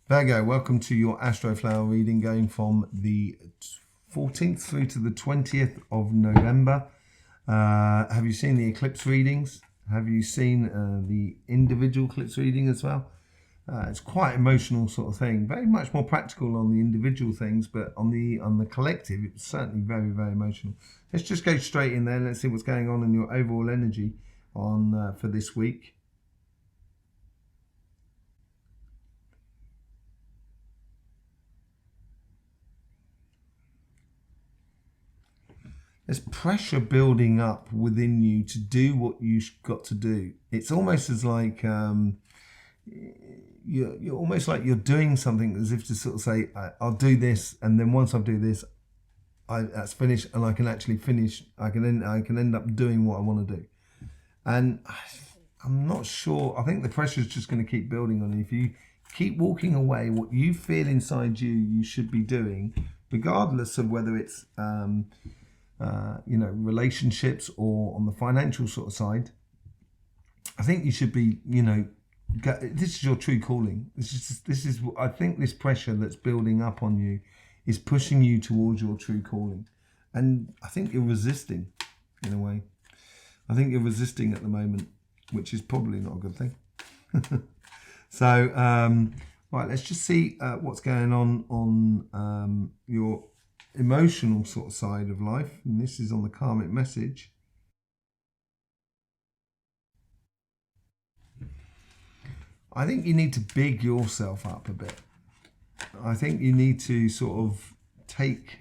Virgo, welcome to your Astroflower reading going from the 14th through to the 20th of November. Have you seen the eclipse readings? Have you seen the individual eclipse reading as well? It's quite emotional sort of thing. Very much more practical on the individual things, but on the collective, it's certainly very, very emotional. Let's just go straight in there. Let's see what's going on in your overall energy on for this week. There's pressure building up within you to do what you've got to do. It's almost as like you're almost like you're doing something as if to sort of say, I'll do this, and then once I do this, that's finished, and I can actually finish. I can end up doing what I want to do. And I'm not sure. I think the pressure is just going to keep building on you. If you keep walking away, what you feel inside you should be doing, regardless of whether it's relationships or on the financial sort of side, I think you should be, this is your true calling. This is I think this pressure that's building up on you is pushing you towards your true calling. And I think you're resisting in a way. I think you're resisting at the moment, which is probably not a good thing. So, right, let's just see what's going on your emotional sort of side of life, and this is on the karmic message. I think you need to big yourself up a bit. I think you need to sort of take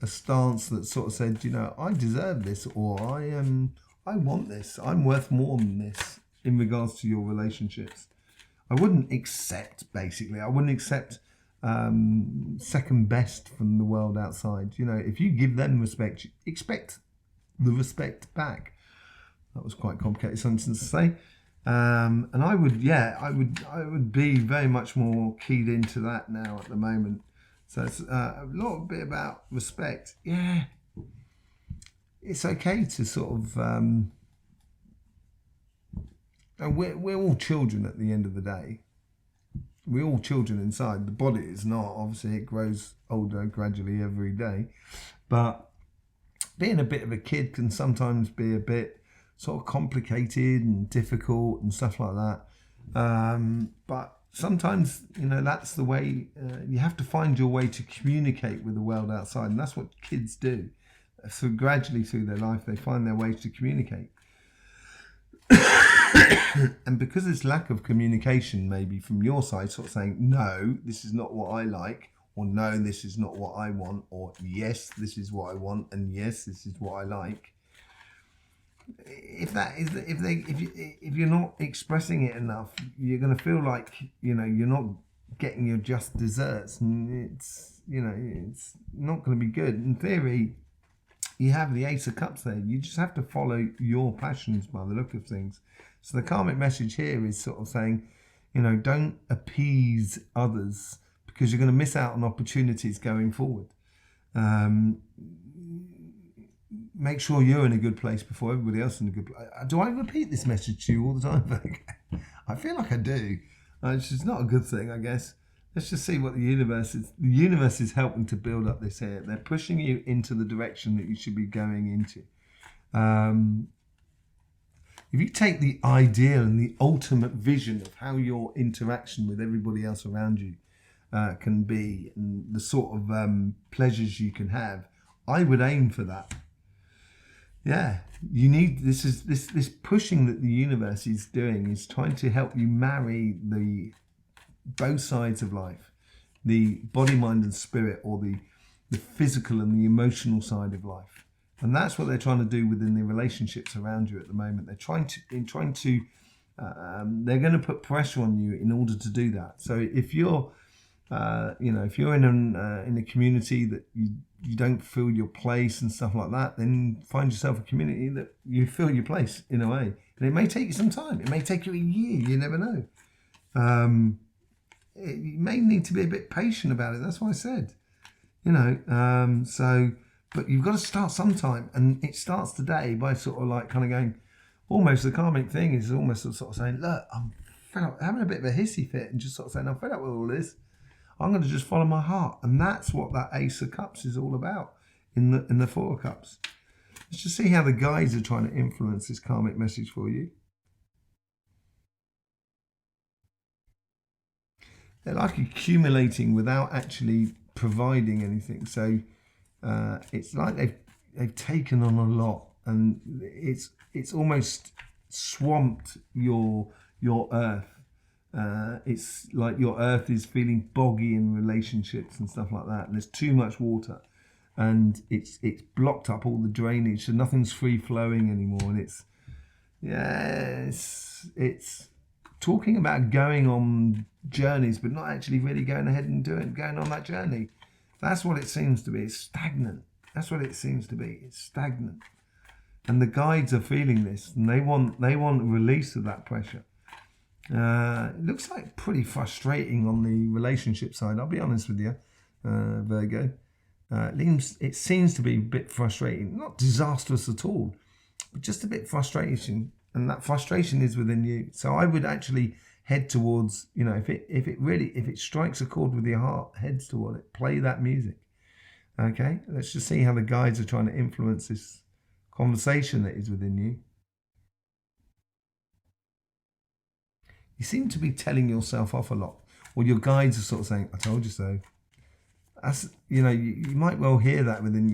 a stance that sort of said, I deserve this, or I want this, I'm worth more than this in regards to your relationships. I wouldn't accept second best from the world outside. If you give them respect, expect the respect back. That was quite a complicated sentence to say. And I would be very much more keyed into that now at the moment. So it's a little bit about respect. Yeah, it's okay to sort of. We're all children at the end of the day. We're all children inside. The body is not. Obviously, it grows older gradually every day. But being a bit of a kid can sometimes be a bit sort of complicated and difficult and stuff like that. But sometimes, that's the way. You have to find your way to communicate with the world outside. And that's what kids do. So gradually through their life, they find their ways to communicate. And because there's lack of communication maybe from your side, sort of saying, no, this is not what I like, or no, this is not what I want, or yes, this is what I want, and yes, this is what I like. If you're not expressing it enough, you're going to feel like you're not getting your just desserts, and it's not going to be good. In theory, you have the Ace of Cups there. You just have to follow your passions by the look of things. So the karmic message here is sort of saying, don't appease others because you're going to miss out on opportunities going forward. Make sure you're in a good place before everybody else is in a good place. Do I repeat this message to you all the time? I feel like I do. Which is not a good thing, I guess. Let's just see what the universe is. The universe is helping to build up this here. They're pushing you into the direction that you should be going into. If you take the ideal and the ultimate vision of how your interaction with everybody else around you can be, and the sort of pleasures you can have, I would aim for that. Yeah, you need this pushing that the universe is doing is trying to help you marry both sides of life, the body, mind, and spirit, or the physical and the emotional side of life. And that's what they're trying to do within the relationships around you at the moment. They're they're going to put pressure on you in order to do that. So if you're, if you're in a community that you don't feel your place and stuff like that, then find yourself a community that you feel your place in a way. And it may take you some time. It may take you a year. You never know. You may need to be a bit patient about it. That's what I said. But you've got to start sometime, and it starts today by sort of like kind of going, almost the karmic thing is almost sort of saying, look, I'm fed up, having a bit of a hissy fit and just sort of saying, I'm fed up with all this. I'm going to just follow my heart. And that's what that Ace of Cups is all about in the Four of Cups. Let's just see how the guides are trying to influence this karmic message for you. They're like accumulating without actually providing anything. So it's like they've taken on a lot, and it's almost swamped your earth. It's like your earth is feeling boggy in relationships and stuff like that, and there's too much water, and it's blocked up all the drainage, so nothing's free flowing anymore. And it's talking about going on journeys, but not actually really going ahead and going on that journey. That's what it seems to be. It's stagnant. That's what it seems to be. It's stagnant. And the guides are feeling this, and they want a release of that pressure. It looks like pretty frustrating on the relationship side. I'll be honest with you, Virgo. It seems to be a bit frustrating, not disastrous at all, but just a bit frustration, and that frustration is within you. So I would actually head towards, if it strikes a chord with your heart, heads toward it. Play that music. Okay, let's just see how the guides are trying to influence this conversation that is within you. You seem to be telling yourself off a lot, or your guides are sort of saying, "I told you so." That's, you might well hear that within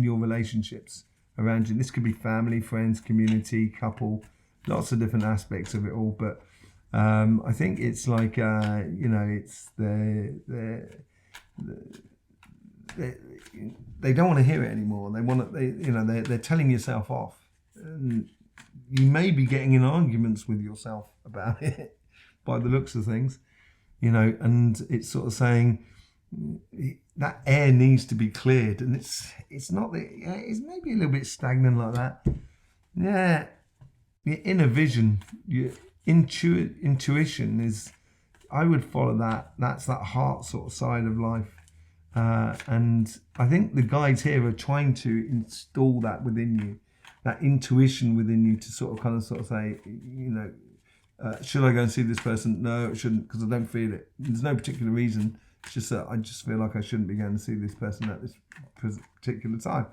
your relationships around you. This could be family, friends, community, couple, lots of different aspects of it all. But I think it's like it's they don't want to hear it anymore. They're telling yourself off, and you may be getting in arguments with yourself about it by the looks of things, and it's sort of saying that air needs to be cleared, and it's maybe a little bit stagnant like that. Yeah, your inner vision, your intuition is, I would follow that. That's that heart sort of side of life. And I think the guides here are trying to install that within you, that intuition within you, to sort of say, should I go and see this person? No, it shouldn't, because I don't feel it. There's no particular reason. It's just that I just feel like I shouldn't be going to see this person at this particular time.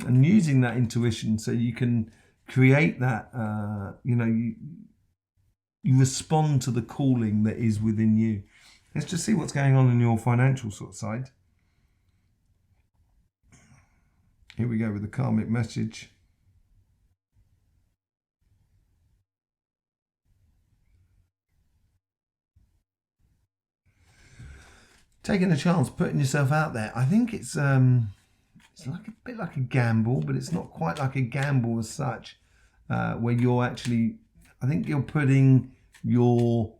And using that intuition so you can create that, you respond to the calling that is within you. Let's just see what's going on in your financial sort of side. Here we go with the karmic message. Taking a chance, putting yourself out there. I think it's like a bit like a gamble, but it's not quite like a gamble as such, where you're actually, I think you're putting your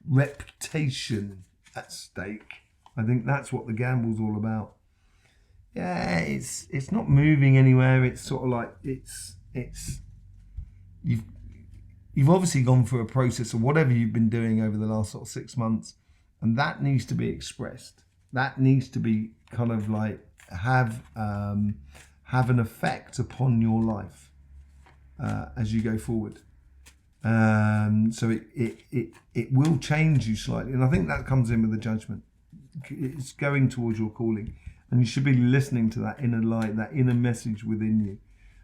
reputation at stake. I think that's what the gamble's all about. Yeah, it's not moving anywhere. It's sort of like you've obviously gone through a process of whatever you've been doing over the last sort of 6 months, and that needs to be expressed. That needs to be kind of like have an effect upon your life as you go forward. So it will change you slightly, and I think that comes in with the judgment. It's going towards your calling, and you should be listening to that inner light, that inner message within you,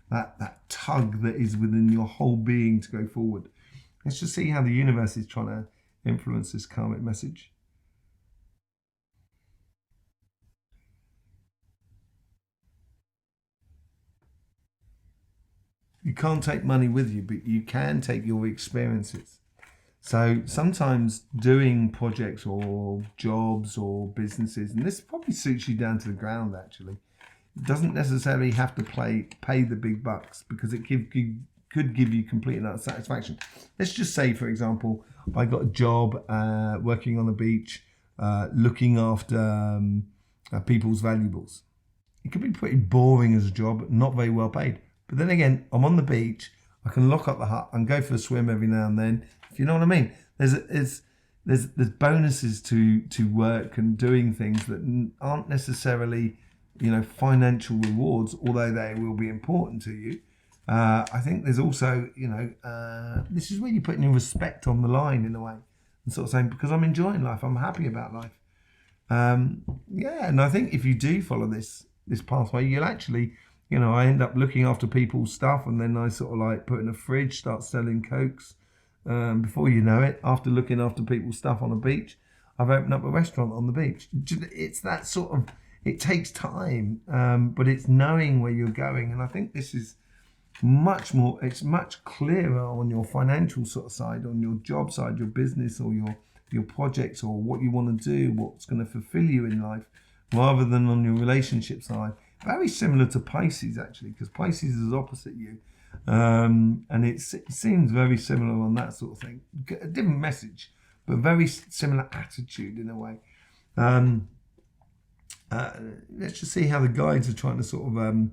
that tug that is within your whole being to go forward. Let's just see how the universe is trying to influence this karmic message. You can't take money with you, but you can take your experiences. So sometimes doing projects or jobs or businesses, and this probably suits you down to the ground actually, it doesn't necessarily have to pay the big bucks, because it could give you complete and utter satisfaction. Let's just say, for example, I got a job working on the beach, looking after people's valuables. It could be pretty boring as a job, not very well paid. But then again, I'm on the beach, I can lock up the hut and go for a swim every now and then. If you know what I mean. There's bonuses to work and doing things that aren't necessarily, financial rewards, although they will be important to you. I think there's also, this is where you're putting your respect on the line in a way, and sort of saying, because I'm enjoying life, I'm happy about life. And I think if you do follow this pathway, you'll actually, I end up looking after people's stuff, and then I sort of like put in a fridge, start selling Cokes. Before you know it, after looking after people's stuff on a beach, I've opened up a restaurant on the beach. It's that sort of, it takes time, but it's knowing where you're going. And I think this is much more, it's much clearer on your financial sort of side, on your job side, your business, or your projects, or what you want to do, what's going to fulfill you in life, rather than on your relationship side. Very similar to Pisces, actually, because Pisces is opposite you. And it seems very similar on that sort of thing. A different message, but very similar attitude in a way. Let's just see how the guides are trying to sort of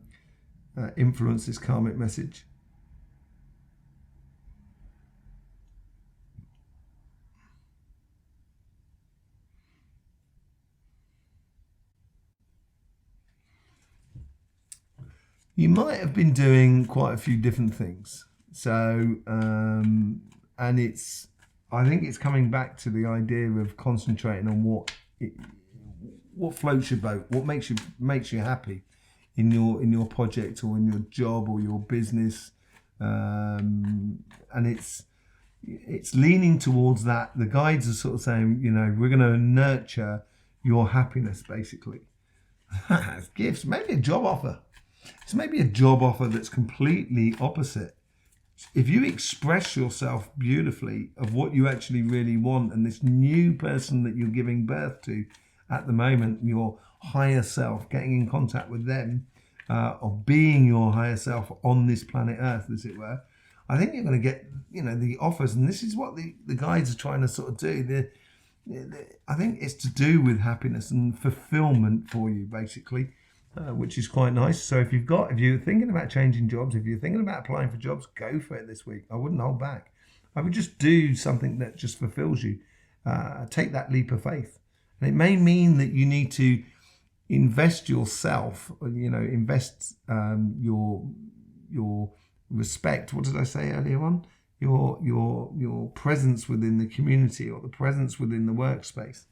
influence this karmic message. You might have been doing quite a few different things. So, and I think it's coming back to the idea of concentrating on what floats your boat, what makes you happy in your project or in your job or your business, and it's leaning towards that. The guides are sort of saying, we're going to nurture your happiness, basically. Gifts, maybe a job offer. It's maybe a job offer that's completely opposite. If you express yourself beautifully of what you actually really want, and this new person that you're giving birth to at the moment, your higher self, getting in contact with them, of being your higher self on this planet Earth, as it were, I think you're going to get, the offers. And this is what the guides are trying to sort of do. I think it's to do with happiness and fulfillment for you, basically. Which is quite nice. So if you're thinking about changing jobs, if you're thinking about applying for jobs, go for it this week. I wouldn't hold back. I would just do something that just fulfills you. Take that leap of faith. And it may mean that you need to invest yourself, invest your respect. What did I say earlier on? Your presence within the community, or the presence within the workspace,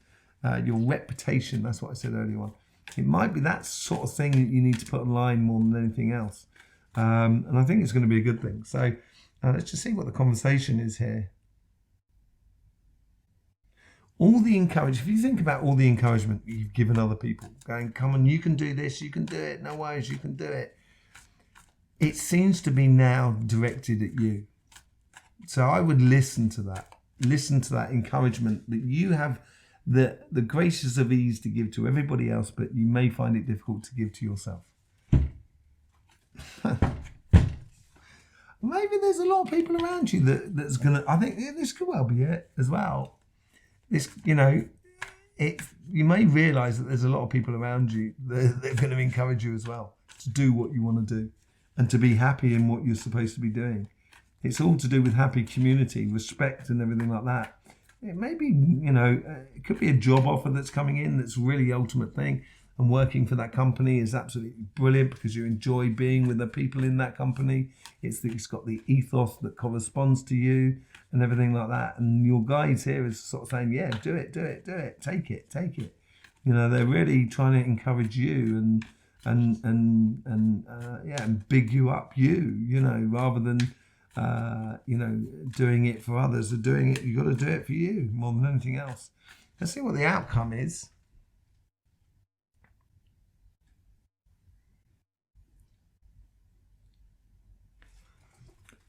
your reputation. That's what I said earlier on. It might be that sort of thing that you need to put online more than anything else. And I think it's going to be a good thing. So let's just see what the conversation is here. All the encouragement, if you think about all the encouragement you've given other people, going, come on, you can do this, you can do it, no worries, you can do it. It seems to be now directed at you. So I would listen to that encouragement that you have, the graces of ease to give to everybody else, but you may find it difficult to give to yourself. Maybe there's a lot of people around you that's gonna. I think this could well be it as well. This, you may realise that there's a lot of people around you that are going to encourage you as well to do what you want to do and to be happy in what you're supposed to be doing. It's all to do with happy community, respect, and everything like that. It may be, it could be a job offer that's coming in that's really the ultimate thing, and working for that company is absolutely brilliant because you enjoy being with the people in that company. It's got the ethos that corresponds to you and everything like that. And your guides here is sort of saying, yeah, do it, take it. They're really trying to encourage you and big you up, rather than doing it for others, or doing it, you've got to do it for you more than anything else. Let's see what the outcome is.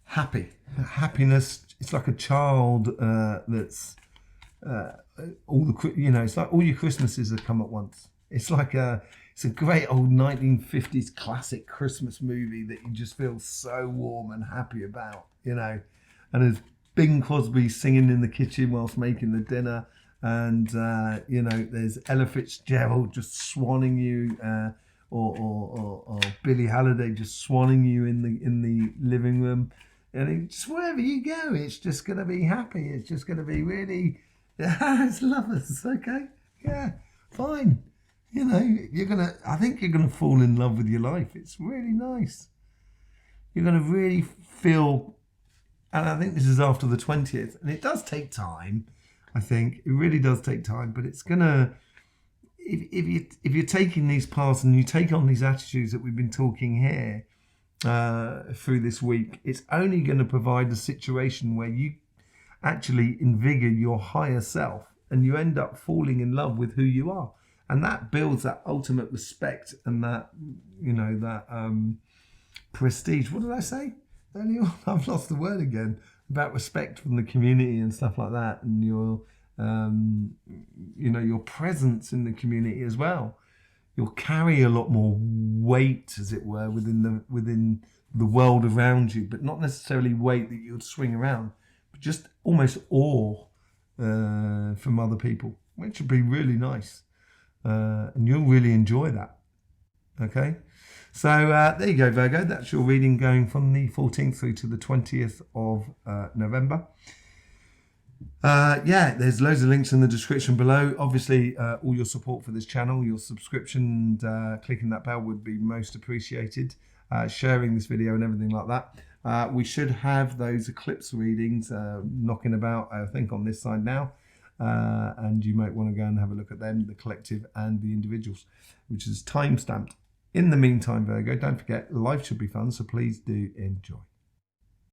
Happiness. It's like a child that's it's like all your Christmases have come at once. It's a great old 1950s classic Christmas movie that you just feel so warm and happy about, And there's Bing Crosby singing in the kitchen whilst making the dinner, and there's Ella Fitzgerald just swanning you, or Billie Holiday just swanning you in the living room, and just wherever you go, it's just going to be happy. It's just going to be really, it's lovers, okay, yeah, fine. I think you're gonna fall in love with your life. It's really nice. you're going to really feel, and I think this is after the 20th, and it does take time. I think it really does take time, but it's going to, if you're taking these paths and you take on these attitudes that we've been talking here through this week, it's only going to provide a situation where you actually invigorate your higher self and you end up falling in love with who you are. And that builds that ultimate respect and that, prestige. What did I say earlier? I've lost the word again. About respect from the community and stuff like that, and your, your presence in the community as well. You'll carry a lot more weight, as it were, within the world around you, but not necessarily weight that you would swing around, but just almost awe from other people, which would be really nice, and you'll really enjoy that. Okay. So there you go, Virgo. That's your reading going from the 14th through to the 20th of November. There's loads of links in the description below. Obviously, all your support for this channel, your subscription and clicking that bell would be most appreciated. Sharing this video and everything like that. We should have those eclipse readings knocking about, I think, on this side now. And you might want to go and have a look at them, the collective and the individuals, which is time-stamped. In the meantime, Virgo, don't forget, life should be fun, so please do enjoy.